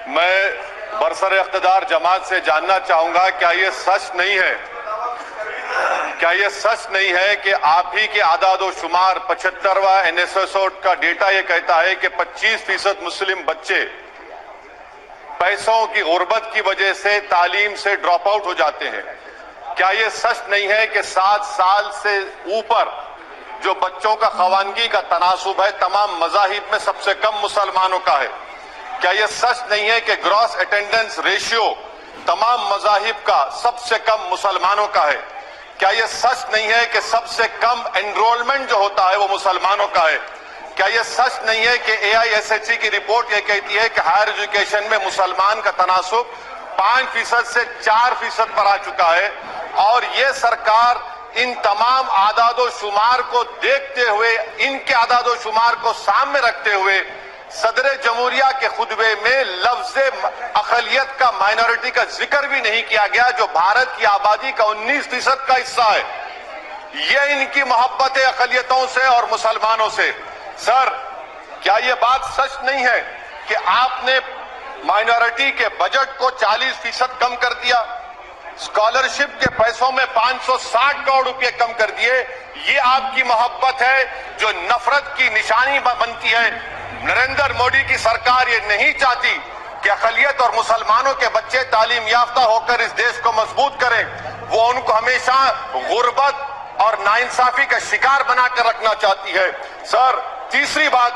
میں برسر اقتدار جماعت سے جاننا چاہوں گا کیا یہ سچ نہیں ہے کہ آپ ہی کے اعداد و شمار 75واں NSS کا ڈیٹا یہ کہتا ہے کہ 25% مسلم بچے پیسوں کی غربت کی وجہ سے تعلیم سے ڈراپ آؤٹ ہو جاتے ہیں؟ کیا یہ سچ نہیں ہے کہ 7 سال سے اوپر جو بچوں کا خواندگی کا تناسب ہے تمام مذاہب میں سب سے کم مسلمانوں کا ہے؟ کیا یہ سچ نہیں ہے کہ گراس اٹینڈنس ریشیو تمام مذاہب کا سب سے کم مسلمانوں کا ہے؟ کیا یہ سچ نہیں ہے کہ سب سے کم انرولمنٹ جو ہوتا ہے وہ مسلمانوں کا ہے؟ کیا یہ سچ نہیں ہے کہ AISHE کی رپورٹ یہ کہتی ہے کہ ہائر ایجوکیشن میں مسلمان کا تناسب 5% سے 4% پر آ چکا ہے؟ اور یہ سرکار ان تمام اعداد و شمار کو دیکھتے ہوئے، ان کے اعداد و شمار کو سامنے رکھتے ہوئے صدر جمہوریہ کے خطبے میں لفظ اقلیت کا، مائنورٹی کا ذکر بھی نہیں کیا گیا، جو بھارت کی آبادی کا 19% کا حصہ ہے۔ یہ ان کی محبت اقلیتوں سے اور مسلمانوں سے۔ سر، کیا یہ بات سچ نہیں ہے کہ آپ نے مائنورٹی کے بجٹ کو 40% کم کر دیا، اسکالرشپ کے پیسوں میں 560 کروڑ روپے کم کر دیے؟ یہ آپ کی محبت ہے جو نفرت کی نشانی بنتی ہے۔ نریندر مودی کی سرکار یہ نہیں چاہتی کہ اقلیت اور مسلمانوں کے بچے تعلیم یافتہ ہو کر اس دیش کو مضبوط کریں، وہ ان کو ہمیشہ غربت اور ناانصافی کا شکار بنا کر رکھنا چاہتی ہے۔ سر،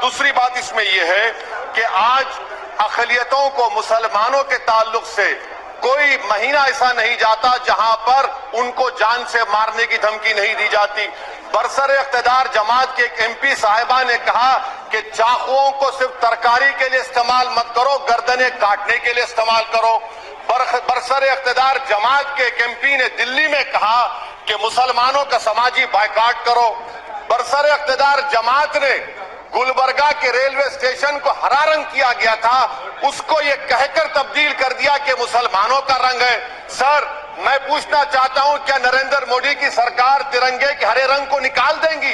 دوسری بات اس میں یہ ہے کہ آج اقلیتوں کو مسلمانوں کے تعلق سے کوئی مہینہ ایسا نہیں جاتا جہاں پر ان کو جان سے مارنے کی دھمکی نہیں دی جاتی۔ برسر اقتدار جماعت کے ایک MP صاحبہ نے کہا کہ چاقوؤں کو صرف ترکاری کے لیے استعمال مت کرو، گردنیں کاٹنے کے لیے استعمال کرو۔ برسر اقتدار جماعت کے ایک MP نے دلی میں کہا کہ مسلمانوں کا سماجی بائیکاٹ کرو۔ برسر اقتدار جماعت نے گلبرگہ کے ریلوے اسٹیشن کو ہرا رنگ کیا گیا تھا، اس کو یہ کہہ کر تبدیل کر دیا کہ مسلمانوں کا رنگ ہے۔ سر، میں پوچھنا چاہتا ہوں کیا نریندر مودی کی سرکار ترنگے کے ہرے رنگ کو نکال دیں گی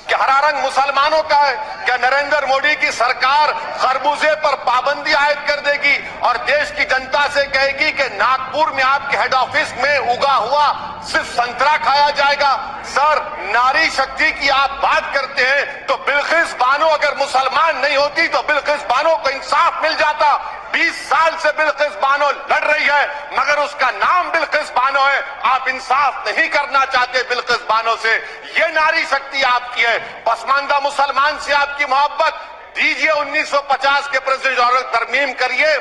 کہ ہرا رنگ مسلمانوں کا ہے؟ کیا نریندر مودی کی سرکار خربوزے پر پابندی عائد کر دے گی اور دیش کی جنتا سے کہے گی کہ ناگپور میں آپ کے ہیڈ آفس میں اگا ہوا صرف سنترا کھایا جائے گا؟ سر، ناری شکتی کی آپ بات کرتے ہیں تو بلقیس بانو اگر مسلمان نہیں ہوتی تو بلقیس بانو کو انصاف مل جاتا۔ 20 سال سے بلقیس بانو لڑ رہی ہے مگر اس کا نام بلقیس بانو ہے۔ آپ انصاف نہیں کرنا چاہتے بلقیس بانو سے، یہ ناری شکتی آپ کی ہے۔ پسماندہ مسلمان سے آپ کی محبت دیجئے، 1950 کے پریزیڈنٹ ترمیم کریے،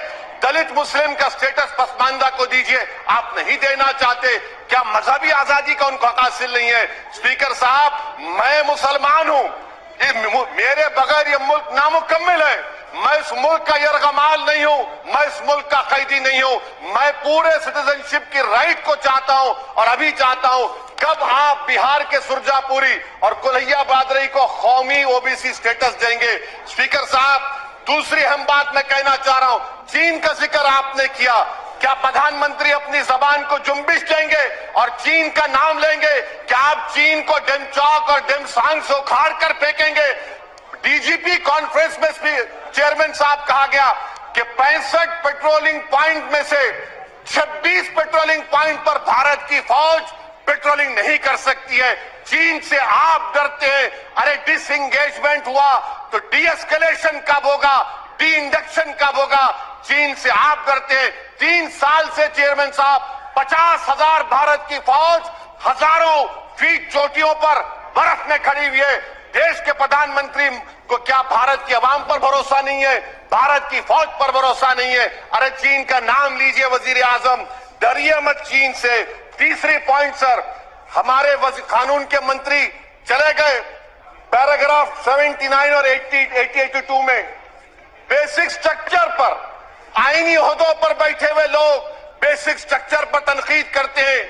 دلت مسلم کا سٹیٹس پسماندہ کو دیجئے، آپ نہیں دینا چاہتے۔ کیا مذہبی آزادی کا ان کو حق حاصل نہیں ہے؟ اسپیکر صاحب، میں مسلمان ہوں، میرے بغیر یہ ملک نامکمل ہے۔ میں اس ملک کا یرغمال نہیں ہوں، میں اس ملک کا قیدی نہیں ہوں، میں پورے سٹیزنشپ کی رائٹ کو چاہتا ہوں اور ابھی چاہتا ہوں۔ کب آپ بہار کے سرجا پوری اور کلہیا برادری کو قومی OBC سٹیٹس دیں گے؟ اسپیکر صاحب، دوسری اہم بات میں کہنا چاہ رہا ہوں، چین کا ذکر آپ نے کیا، کیا پردھان منتری اپنی زبان کو جنبش دیں گے اور چین کا نام لیں گے؟ کیا آپ چین کو ڈیم چوک اور ڈیم سانگ سے اکھاڑ کر پھینکیں گے؟ DGP کانفرنس میں چیئرمین صاحب کہا گیا کہ 65 پیٹرولنگ پوائنٹ میں سے 26 پیٹرولنگ پوائنٹ پر بھارت کی فوج پیٹرولنگ نہیں کر سکتی ہے۔ چین سے آپ ڈرتے ہیں، ارے ڈس انگیجمنٹ ہوا تو ڈی اسکلیشن کب ہوگا، ڈی انڈکشن کب ہوگا؟ چین سے آپ ڈرتے ہیں۔ 3 سال سے چیئرمین صاحب 50,000 بھارت کی فوج ہزاروں فیٹ چوٹیوں پر برف میں کھڑی ہوئی ہے۔ دیش کے پردھان منتری کو کیا بھارت کی عوام پر بھروسہ نہیں ہے، بھارت کی فوج پر بھروسہ نہیں ہے؟ ارے چین کا نام لیجئے وزیر اعظم، ڈریے مت چین سے۔ تیسری پوائنٹ سر، ہمارے قانون کے منتری چلے گئے، پیراگراف 79 اور 82 میں بیسک سٹرکچر پر، آئینی عہدوں پر بیٹھے ہوئے لوگ بیسک سٹرکچر پر تنقید کرتے ہیں،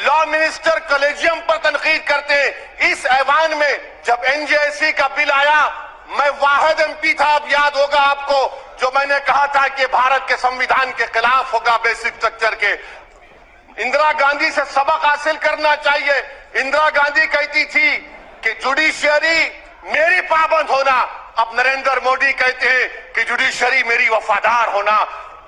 لا منسٹر کلیجیم پر تنقید کرتے ہیں۔ اس ایوان میں جب NJSE کا بل آیا، میں واحد MP تھا، اب یاد ہوگا آپ کو، جو میں نے کہا تھا کہ بھارت کے سمویدھان کے خلاف ہوگا بیسک سٹرکچر کے۔ اندرا گاندھی سے سبق حاصل کرنا چاہیے۔ اندرا گاندھی کہتی تھی کہ جوڈیشری میری پابند ہونا، اب نریندر مودی کہتے ہیں کہ جوڈیشری میری وفادار ہونا۔